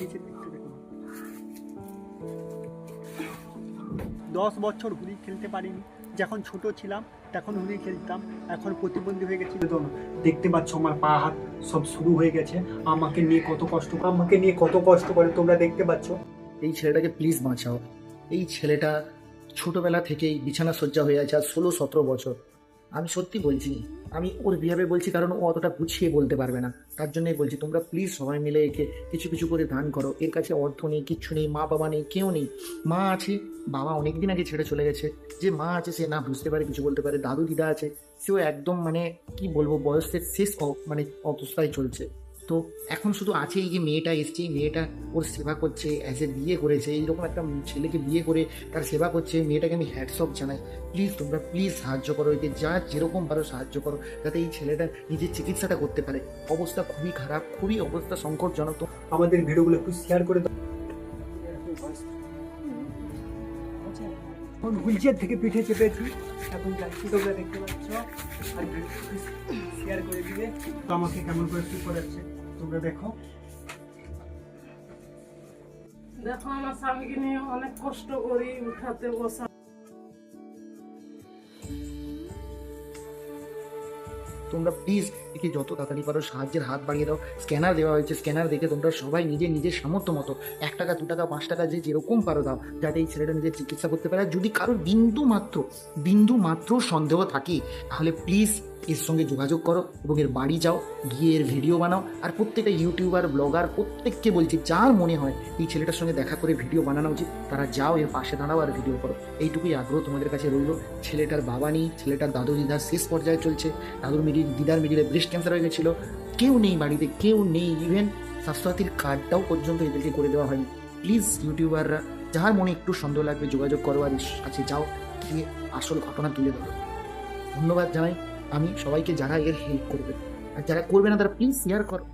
নিচের দিকটা দেখুন। 10 বছর হুলি খেলতে পারিনি। যখন ছোট ছিলাম তখন হুলি খেলতাম, এখন প্রতিবন্ধী হয়ে গেছি। তো দেখতে পাচ্ছ আমার পা হাত সব শুরু হয়ে গেছে। আমাকে নিয়ে কত কষ্ট করে তোমরা দেখতে পাচ্ছ। এই ছেলেটাকে প্লিজ বাঁচাও। এই ছেলেটা ছোটবেলা থেকেই বিছানা শয্যা হয়ে আছে, আর 16-17 বছর। আমি সত্যি বলছি, আমি ওর বিহেভে বলছি, কারণ ও অতটা গুছিয়ে বলতে পারবে না। তার জন্যই বলছি, তোমরা প্লিজ সবাই মিলে একে কিছু কিছু করে দান করো। এর কাছে অর্থ নেই, কিচ্ছু নেই, মা বাবা নেই, কেউ নেই। মা আছে, বাবা অনেকদিন আগে ছেড়ে চলে গেছে। যে মা আছে সে না বুঝতে পারে, কিছু বলতে পারে। দাদু দিদা আছে, সেও একদম মানে কি বলবো, বয়সের শেষ মানে অবস্থায় চলছে। তো এখন শুধু আছে এই যে মেয়েটা এসছে, এই মেয়েটা ওর সেবা করছে, অ্যাজ এ বিয়ে করেছে, এইরকম একটা ছেলেকে বিয়ে করে তার সেবা করছে। মেয়েটাকে আমি হ্যাটসঅপ জানাই। প্লিজ তোমরা প্লিজ সাহায্য করো একে, যা যেরকম পারো সাহায্য করো, যাতে এই ছেলেটা নিজের চিকিৎসাটা করতে পারে। অবস্থা খুবই খারাপ, খুবই অবস্থা সংকটজনক। তো আমাদের ভিডিওগুলো একটু শেয়ার করে দাও। এখন হুইলচেয়ার থেকে পিঠে চেপেছি, এখন যাচ্ছি, তোমরা দেখতে পাচ্ছ। আর শেয়ার করে দিবে তো আমাকে কেমন করে ফিল করাচ্ছে তোমরা দেখো। দেখো আমার স্বামীকে নিয়ে অনেক কষ্ট করি, উঠাতে বসা। তোমরা প্লিজ একে যত তাড়াতাড়ি পারো সাহায্যের হাত বাড়িয়ে দাও। স্ক্যানার দেওয়া হয়েছে, স্ক্যানার দেখে তোমরা সবাই নিজের নিজের সামর্থ্য মতো 1 টাকা 2 টাকা 5 টাকা যে যেরকম পারো দাও, যাতে এই ছেলেটা নিজের চিকিৎসা করতে পারে। আর যদি কারোর বিন্দু মাত্র সন্দেহ থাকে, তাহলে প্লিজ এর সঙ্গে যোগাযোগ করো এবং এর বাড়ি যাও, গিয়ে এর ভিডিও বানাও। আর প্রত্যেকটা ইউটিউবার, ব্লগার, প্রত্যেককে বলছি, যার মনে হয় এই ছেলেটার সঙ্গে দেখা করে ভিডিও বানানো উচিত, তারা যাও, এর পাশে দাঁড়াও আর ভিডিও করো। এইটুকুই আগ্রহ তোমাদের কাছে রইল। ছেলেটার বাবা নেই, ছেলেটার দাদু দিদার শেষ পর্যায়ে চলছে। দিদার মিডিলে ব্রেস্ট ক্যান্সার হয়ে গেছিলো। কেউ নেই বাড়িতে, কেউ নেই। ইভেন স্বাস্থ্যসাথীর কার্ডটাও পর্যন্ত এদেরকে করে দেওয়া হয়নি। প্লিজ ইউটিউবাররা, যার মনে একটু সন্দেহ লাগবে, যোগাযোগ করো আর এর কাছে যাও, গিয়ে আসল ঘটনা তুলে ধরো। ধন্যবাদ জানাই আমি সবাইকে যারা এর হেল্প করবে, আর যারা করবে না তারা প্লিজ শেয়ার করো।